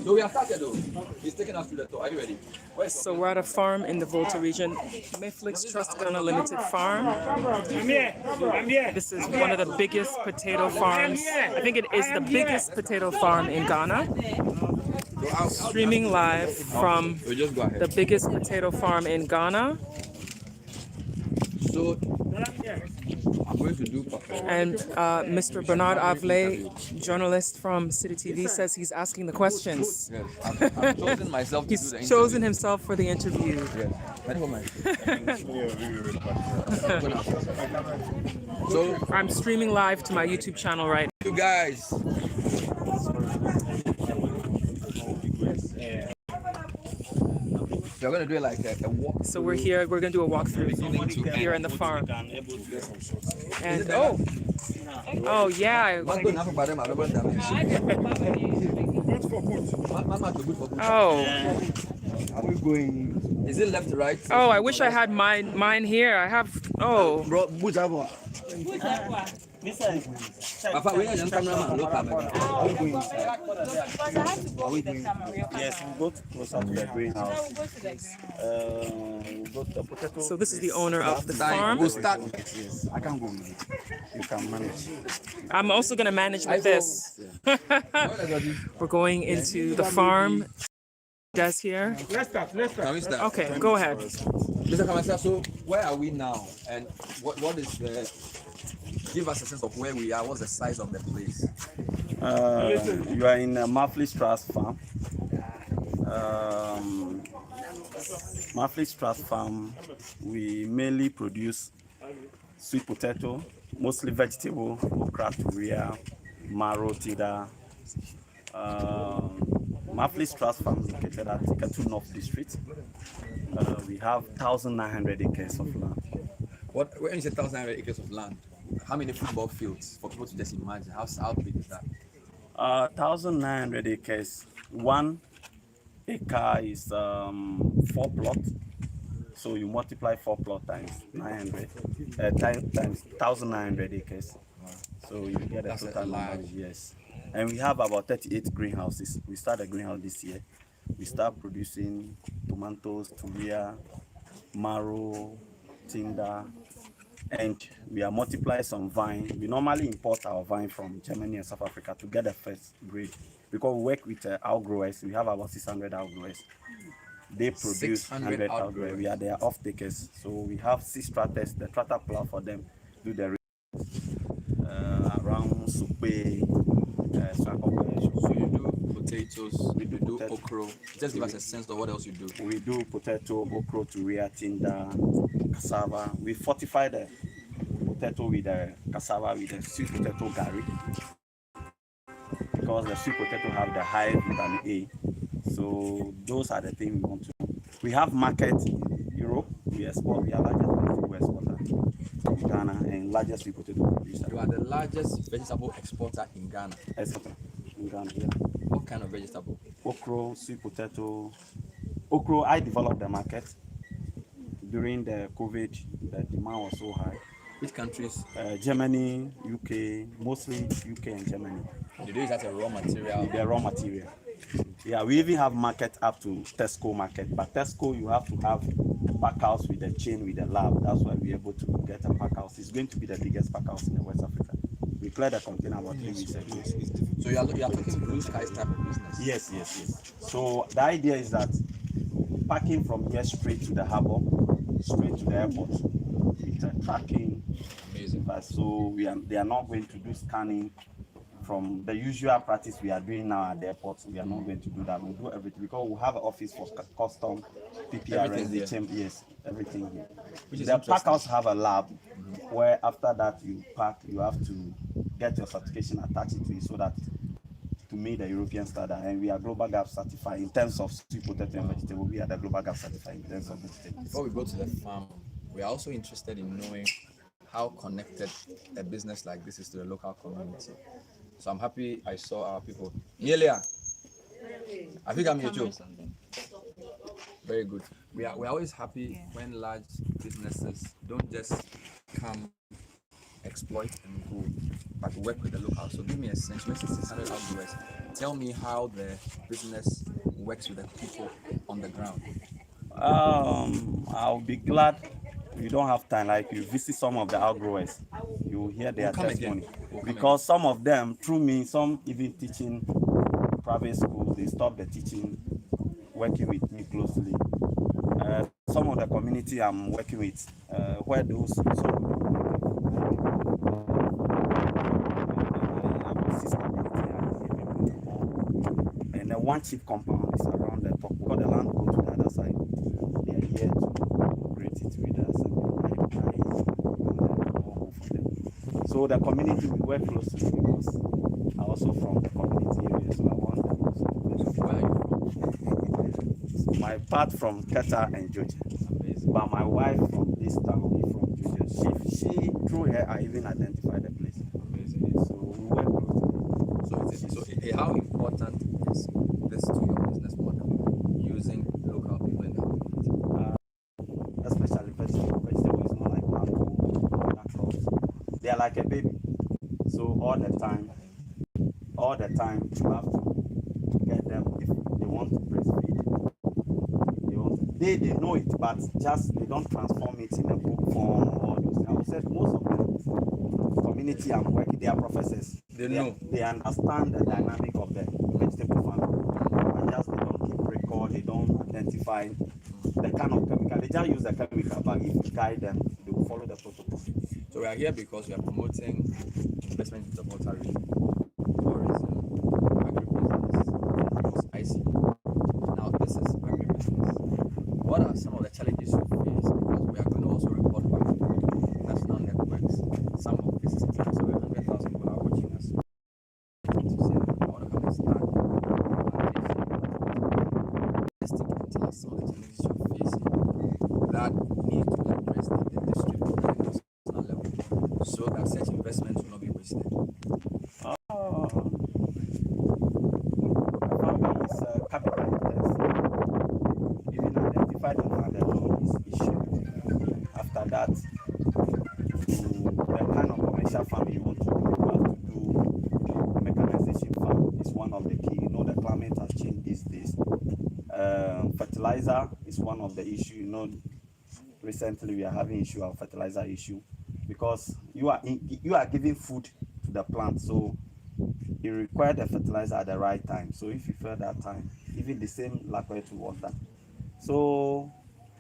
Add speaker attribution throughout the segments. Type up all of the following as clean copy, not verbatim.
Speaker 1: So we are started though. He's taking us to the tour. Are you ready?
Speaker 2: So we're at a farm in the Volta region, Miflix Trust Ghana Limited Farm. This is one of the biggest potato farms. I think it is the biggest potato farm in Ghana. Streaming live from the biggest potato farm in Ghana.
Speaker 1: So I'm going to do
Speaker 2: And Mr. Bernard Avle, journalist from City TV, says he's asking the questions.
Speaker 1: Yes, I've chosen myself to do the
Speaker 2: He's chosen himself for the interview.
Speaker 1: Yes. So
Speaker 2: I'm streaming live to my YouTube channel right now.
Speaker 1: you guys. We're gonna do it like a walk.
Speaker 2: So we're here, we're gonna do a walkthrough here in the farm. And oh yeah. Oh.
Speaker 1: Are we going? Is it left to right?
Speaker 2: Oh, I wish I had mine here. I have
Speaker 1: Papa, we are young cameraman. Look at me.
Speaker 3: Yes, we go closer to the greenhouse.
Speaker 2: So this is the owner of the farm.
Speaker 1: We'll start.
Speaker 3: Yes, I can go with it. You can manage.
Speaker 2: I'm also gonna manage with this. We're going into the farm. Des here.
Speaker 1: Let's start. Can we start?
Speaker 2: Okay, go ahead.
Speaker 1: Mr. Kamasa, so where are we now? And what is the... Give us a sense of where we are. What's the size of the place?
Speaker 3: You are in a Miflix Trust farm. Miflix Trust farm, we mainly produce sweet potato, mostly vegetable, okra, turia, marrow, tida. Miflix Trust farm is located at Ketu North District. We have 1,900 acres of land.
Speaker 1: When you say 1,900 acres of land, how many football fields for people to just imagine? How big is that?
Speaker 3: 1,900 acres. 1 acre is 4 plots. So you multiply 4 plots times 900 times 1,900 acres. So you get a total number. Yes. And we have about 38 greenhouses. We started a greenhouse this year. We start producing tomatoes, turia, marrow, tinder, and we are multiplying some vine. We normally import our vine from Germany and South Africa to get the first grade because we work with outgrowers. We have about 600 outgrowers. They produce 100 outgrowers. We are their off takers. So we have 6 tractors. The tractor plow for them do the around Supe.
Speaker 1: So you do potatoes, we do okra. Just give us a sense of what else you do.
Speaker 3: We do potato, okra, turia, tinder, cassava. We fortify the potato with the cassava with the sweet potato gari because the sweet potato have the high vitamin A. So those are the things we want to do. We have market in Europe. We export. We are largest vegetable exporter in Ghana and largest sweet potato producer.
Speaker 1: You are the largest vegetable exporter in Ghana.
Speaker 3: Exporter in Ghana, yeah.
Speaker 1: What kind of vegetable?
Speaker 3: Okra, sweet potato. Okra, I developed the market. During the COVID, the demand was so high.
Speaker 1: Which countries?
Speaker 3: Germany, UK, mostly UK and Germany.
Speaker 1: You do it as a raw material?
Speaker 3: The raw material. Yeah, we even have market up to Tesco market. But Tesco, you have to have a pack house with the chain, with the lab. That's why we're able to get a pack house. It's going to be the biggest pack house in West Africa. We cleared the container about 3 weeks ago.
Speaker 1: So you are talking blue skies type of business?
Speaker 3: Yes. So the idea is that packing from here straight to the harbor, straight to the airport, with tracking.
Speaker 1: Amazing.
Speaker 3: So they are not going to do scanning from the usual practice we are doing now at the airport. We are not going to do that. We'll do everything because we have an office for custom, PPRS, yes, everything here. The pack house have a lab where after that you pack, you have to get your certification, attach it to it so that to meet the European standard. And we are Global Gap certified in terms of sweet potato and vegetable. We are the Global Gap certified in terms of vegetable.
Speaker 1: Before we go to the farm, we are also interested in knowing how connected a business like this is to the local community. So I'm happy I saw our people. Yelia, I think I'm here too. Very good. We're always happy when large businesses don't just come exploit and go, but work with the locals. So give me a sense. When 600 outgrowers, tell me how the business works with the people on the ground.
Speaker 3: I'll be glad you don't have time. Like you visit some of the outgrowers, you will hear their testimony. Because some of them, through me, some even teaching private schools, they stop the teaching, working with me closely. Some of the community I'm working with, where those and the one chief compound is around the top. Because the land goes to the other side. They are here to create it with us. So the community we work closely because I also from the community area, so I want them also to my part from Keta and Georgia, but my wife from this town from Georgia. She through her I even identified the place. So we work closely.
Speaker 1: So how important is this to your business model, using local people in the community?
Speaker 3: Especially vegetable is not like mango, crops. They are like a baby. So all the time you have to get them if they want to breastfeed. They know it, but just they don't transform it in a book form or all those things. I would say most of the community I'm working, they are professors. They understand the dynamic of the vegetable farm. But just they don't keep record, they don't identify the kind of chemical. They just use the chemical, but if you guide them, they will follow the protocol.
Speaker 1: So we are here because we are promoting investment in the Volta Region, tourism, agribusiness, ICT. Now this is agribusiness. What are some of the challenges you face? Because we are going to also report back to national networks. Some of this is so 100,000 people are watching us. To say, I want to come and start. Tell us some of the challenges you're facing that need to be addressed at the district and national level, so that such investments will not be wasted.
Speaker 3: Farming is capital intensive. Even identified on the issue. After that, the kind of commercial farming you want to do, you have to do mechanization farm is one of the key. You know the climate has changed these days. Fertilizer is one of the issues. You know, recently we are having issue of fertilizer issue because you are giving food to the plant, so you require the fertilizer at the right time. So if you fail that time, even the same lack to water. So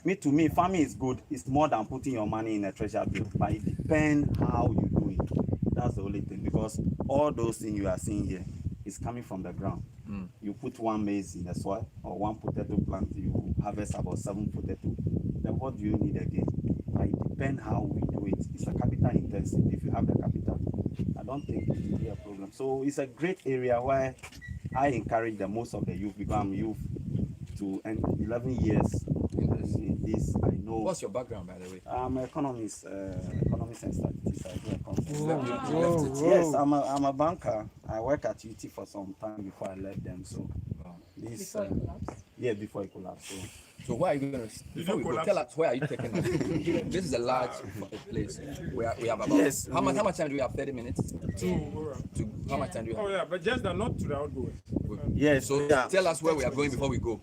Speaker 3: to me, farming is good. It's more than putting your money in a treasure bill, but it depends how you do it. That's the only thing, because all those things you are seeing here is coming from the ground. You put one maize in the soil or one potato plant, you harvest about 7 potatoes. Then what do you need again? It depends how we do it. It's a capital intensive. If you have the capital, I don't think it will be a problem. So it's a great area where I encourage the most of the youth, because I'm youth to 11 years in this. I know.
Speaker 1: What's your background, by the way?
Speaker 3: I'm an economist and statistics. I do accounting.
Speaker 1: Yes,
Speaker 3: I'm a banker. I work at UT for some time before I left them. So this before it collapsed.
Speaker 1: So where are you going to? Before we go, tell us where are you taking us? This is a large place. We have about.
Speaker 3: Yes.
Speaker 1: How much time do we have? 30 minutes. How much time do we have?
Speaker 4: Oh yeah, but just not to the outgoing.
Speaker 3: Yes.
Speaker 1: So tell us where we are going before we go.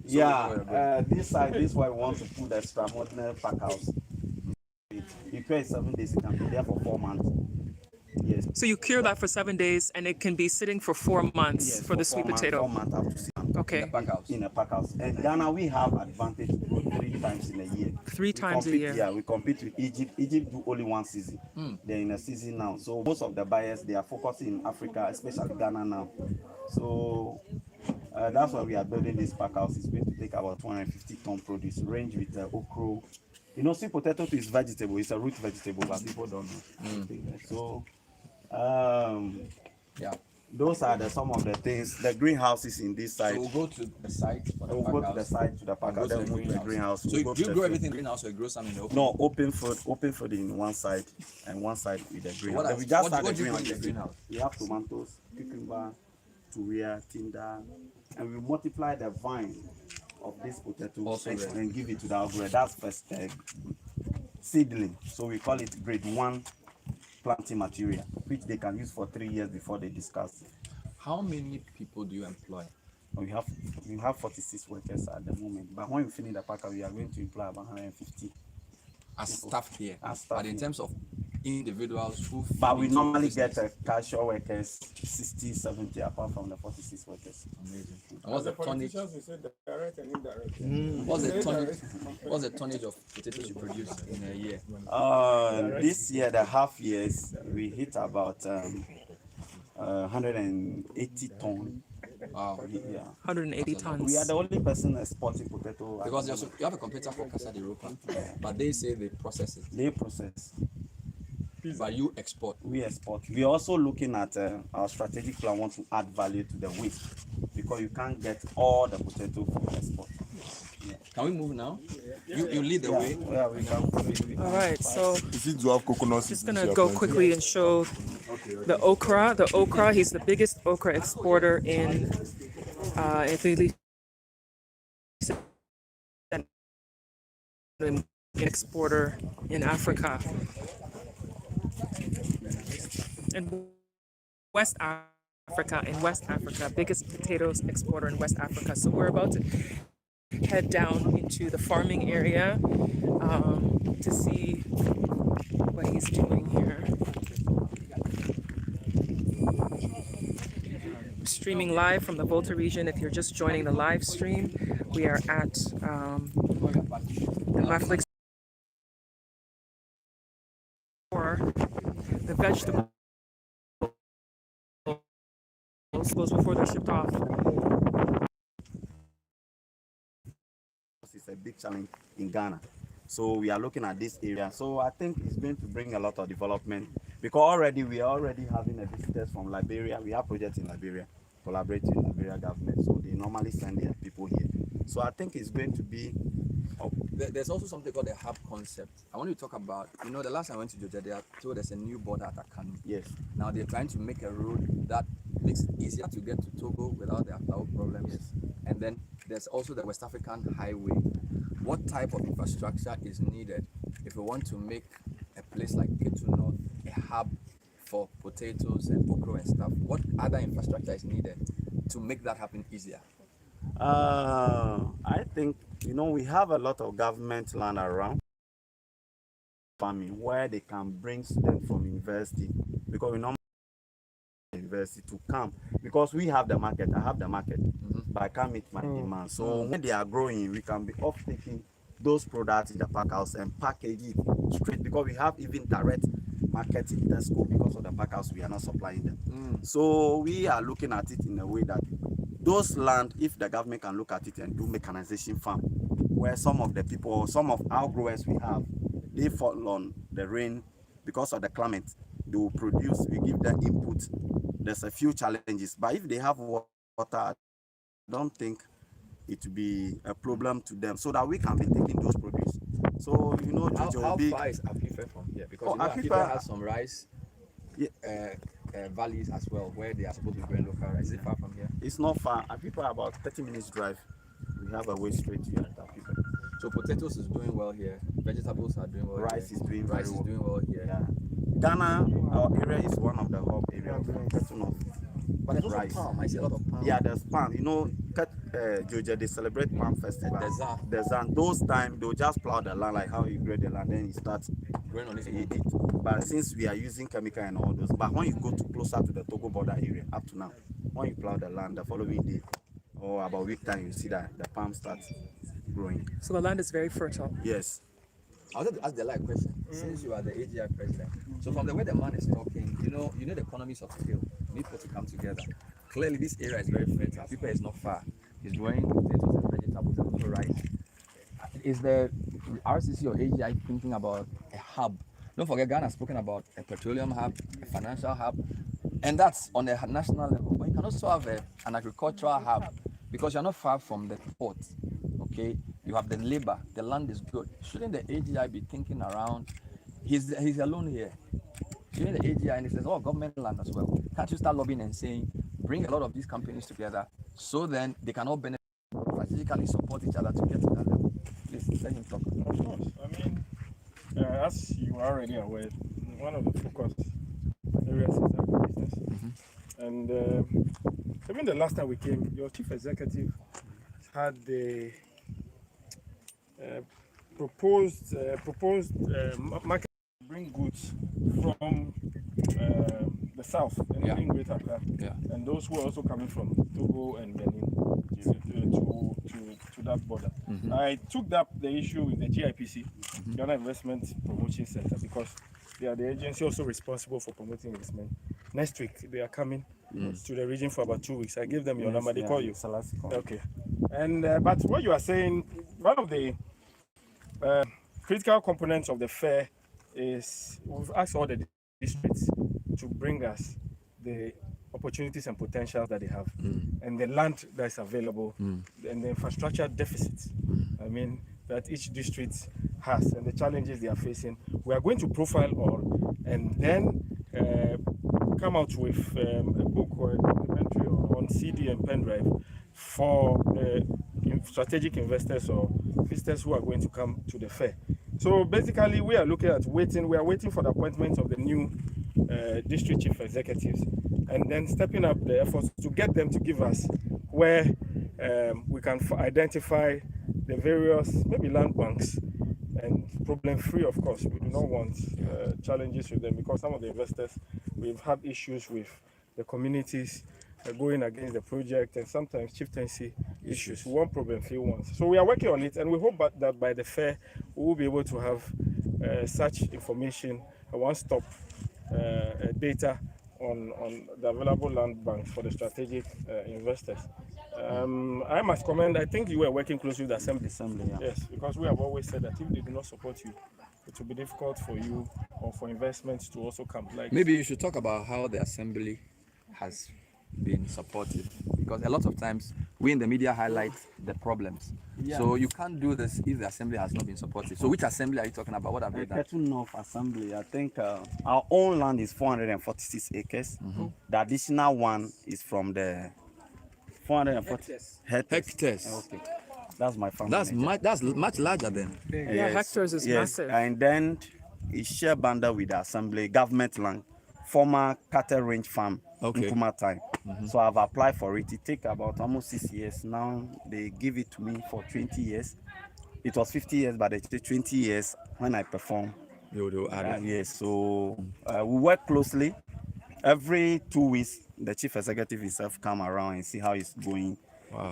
Speaker 3: This side, this is why we want to put the extraordinary pack house. You pay 7 days, you can be there for 4 months. Yes.
Speaker 2: So you cure that for 7 days, and it can be sitting for 4 months for the sweet potato.
Speaker 3: 4 months up to 6 months.
Speaker 2: Okay.
Speaker 3: In a pack house. And Ghana, we have advantage to go 3 times in a year.
Speaker 2: 3 times a year.
Speaker 3: Yeah, we compete with Egypt. Egypt do only 1 season. They're in a season now. So most of the buyers, they are focusing in Africa, especially Ghana now. So that's why we are building this pack house. It's going to take about 250 ton produce, range with okra. You know, sweet potato is vegetable. It's a root vegetable, but people don't know. So, those are some of the things. The greenhouses in this side.
Speaker 1: So we'll go to the site.
Speaker 3: We'll go to the site, to the pack house, then move to the greenhouse.
Speaker 1: So do you grow everything in the greenhouse, or you grow some in the open?
Speaker 3: No, open food in one side, and one side with the greenhouse.
Speaker 1: What
Speaker 3: We just
Speaker 1: what
Speaker 3: the
Speaker 1: do you grow in the greenhouse?
Speaker 3: We have tomatoes, cucumber, turia, tinder, and we multiply the vine of this potato and give it to the outgrower. That's first seedling. So we call it grade 1 planting material, which they can use for 3 years before they discard.
Speaker 1: How many people do you employ?
Speaker 3: We have 46 workers at the moment, but when we finish the packer, we are going to employ about 150
Speaker 1: As staff here.
Speaker 3: as staff
Speaker 1: But in
Speaker 3: here.
Speaker 1: terms of individuals who
Speaker 3: But we
Speaker 1: into your
Speaker 3: normally
Speaker 1: business.
Speaker 3: get casual workers 60, 70 apart from the 46 workers.
Speaker 1: Amazing. And what's the tonnage?
Speaker 4: Politicians, we say direct and indirect.
Speaker 1: What's the tonnage of potatoes you produce in a year?
Speaker 3: This year, the half years, we hit about 180 tons.
Speaker 1: Wow.
Speaker 3: Yeah.
Speaker 2: 180 tons.
Speaker 3: We are the only person exporting potato.
Speaker 1: Because you have a competitor called Casa de Europa, but they say they process it.
Speaker 3: They process.
Speaker 1: But you export.
Speaker 3: We export. We are also looking at our strategic plan. Want to add value to the waste because you can't get all the potato from export. Yeah.
Speaker 1: Can we move now? You lead the way.
Speaker 3: Yeah, we can.
Speaker 2: All right, so
Speaker 5: Is it to have coconut?
Speaker 2: just gonna go quickly and show the okra. The okra, he's the biggest okra exporter in Italy. Exporter in Africa. In West Africa, biggest potatoes exporter in West Africa. So we're about to head down into the farming area to see what he's doing here. Streaming live from the Volta region. If you're just joining the live stream, we are at the Netflix for the vegetables before they're shipped off.
Speaker 3: It's a big challenge in Ghana. So we are looking at this area. So I think it's going to bring a lot of development because we are already having visitors from Liberia. We have projects in Liberia, collaborating with Liberia government. So they normally send their people here. So I think it's going to be.
Speaker 1: There's also something called the hub concept. I want you to talk about, the last time I went to Georgia, they are told there's a new border at Akanu.
Speaker 3: Yes.
Speaker 1: Now they're trying to make a road that makes it easier to get to Togo without the after problems.
Speaker 3: Yes.
Speaker 1: And then there's also the West African highway. What type of infrastructure is needed if we want to make a place like Ketu North a hub for potatoes and okra and stuff? What other infrastructure is needed to make that happen easier?
Speaker 3: I think, we have a lot of government land around farming where they can bring students from university because we normally university to come because we have the market. I have the market, but I can't meet my demand. So when they are growing, we can be off taking those products in the pack house and package it straight because we have even direct market in Tesco because of the pack house we are not supplying them. So we are looking at it in a way that those land, if the government can look at it and do mechanization farm, where some of the people, some of our growers we have, they fall on the rain because of the climate. They will produce, we give them input. There's a few challenges, but if they have water, I don't think it will be a problem to them, so that we can be taking those produce. So
Speaker 1: How far is Afife from here? Because Afife has some rice valleys as well, where they are supposed to be growing local rice. Is it far from here?
Speaker 3: It's not far. Afife about 30 minutes drive. We have a way straight here at Afife.
Speaker 1: So potatoes is doing well here. Vegetables are doing well.
Speaker 3: Rice
Speaker 1: here.
Speaker 3: is doing
Speaker 1: rice
Speaker 3: very
Speaker 1: is doing well here.
Speaker 3: Yeah. Ghana, our area is one of the hub areas.
Speaker 1: But there's also palm. I see a lot of palm.
Speaker 3: Yeah, there's palm. Georgia, they celebrate palm festival. Desert. Those times they'll just plow the land like how you grade the land, then you start
Speaker 1: growing on it.
Speaker 3: But since we are using chemical and all those, but when you go to closer to the Togo border area, up to now, when you plow the land the following day or about a week time, you see that the palm starts growing.
Speaker 2: So the land is very fertile.
Speaker 3: Yes.
Speaker 1: I wanted to ask the live question. Since you are the AGI president, so from the way the man is talking, you know the economies of scale. You need people to come together. Clearly, this area is very fertile. People is not far. He's growing potatoes and vegetables and also rice. Is the RCC or AGI thinking about a hub? Don't forget, Ghana has spoken about a petroleum hub, a financial hub, and that's on a national level. But you can also have an agricultural hub because you're not far from the port. Okay, you have the labor, the land is good. Shouldn't the AGI be thinking around? He's alone here. Shouldn't the AGI, and he says, oh, government land as well. Can't you start lobbying and saying, bring a lot of these companies together so then they can all benefit, strategically support each other to get to that level? Please let him talk.
Speaker 4: Of course. I mean, as you are already aware, one of the focus And even the last time we came, your chief executive had the proposed market to bring goods from the south, including Greater Accra, and those who are also coming from Togo and Benin to that border. I took up the issue with the GIPC, Ghana Investment Promotion Center, because they are the agency also responsible for promoting investment. Next week they are coming to the region for about 2 weeks. I gave them your number. They call you. Okay. And but what you are saying, one of the critical components of the fair is we've asked all the districts to bring us the opportunities and potentials that they have, and the land that is available, and the infrastructure deficits. I mean, that each district has, and the challenges they are facing. We are going to profile all, and then come out with a book or a documentary on CD and pen drive for strategic investors or visitors who are going to come to the fair. So basically, we are looking at waiting. We are waiting for the appointment of the new district chief executives, and then stepping up the efforts to get them to give us where we can identify the various maybe land banks, and problem-free, of course. We do not want challenges with them, because some of the investors, we've had issues with the communities going against the project, and sometimes chieftaincy issues. We want problem-free ones. So we are working on it, and we hope that by the fair, we will be able to have such information, a one-stop data on the available land banks for the strategic investors. I must commend, I think you were working closely with the Assembly. Yes, because we have always said that if they do not support you, it will be difficult for you or for investments to also come. Like,
Speaker 1: maybe you should talk about how the Assembly has been supportive, because a lot of times we in the media highlight the problems. So you can't do this if the Assembly has not been supportive. So which Assembly are you talking about? What have they done?
Speaker 3: Ketu North Assembly, I think our own land is 446 acres. The additional one is from the 440 hectares. Okay, that's my family.
Speaker 1: That's much larger than.
Speaker 2: Yeah, hectares is massive.
Speaker 3: And then it's share bundle with the Assembly, government land, former cattle range farm, Nkuma time. So I've applied for it. It takes about almost 6 years. Now they give it to me for 20 years. It was 50 years, but they take 20 years when I perform. Yes, so we work closely. Every 2 weeks, the chief executive himself come around and see how it's going,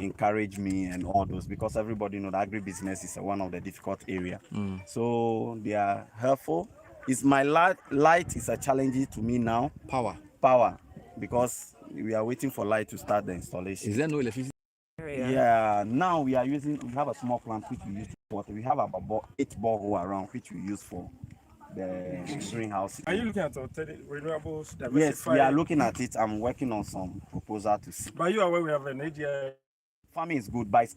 Speaker 3: encourage me and all those, because everybody know that agribusiness is one of the difficult area. So they are helpful. It's my light is a challenge to me now. Power, because we are waiting for light to start the installation.
Speaker 1: Is there no electricity?
Speaker 3: Yeah, now we have a small plant which we use for water. We have about 8 boreholes around which we use for the greenhouse.
Speaker 4: Are you looking at renewables?
Speaker 3: Yes, we are looking at it. I'm working on some proposal to see.
Speaker 4: But you are aware we have an AGI.
Speaker 3: Farming is good, but it's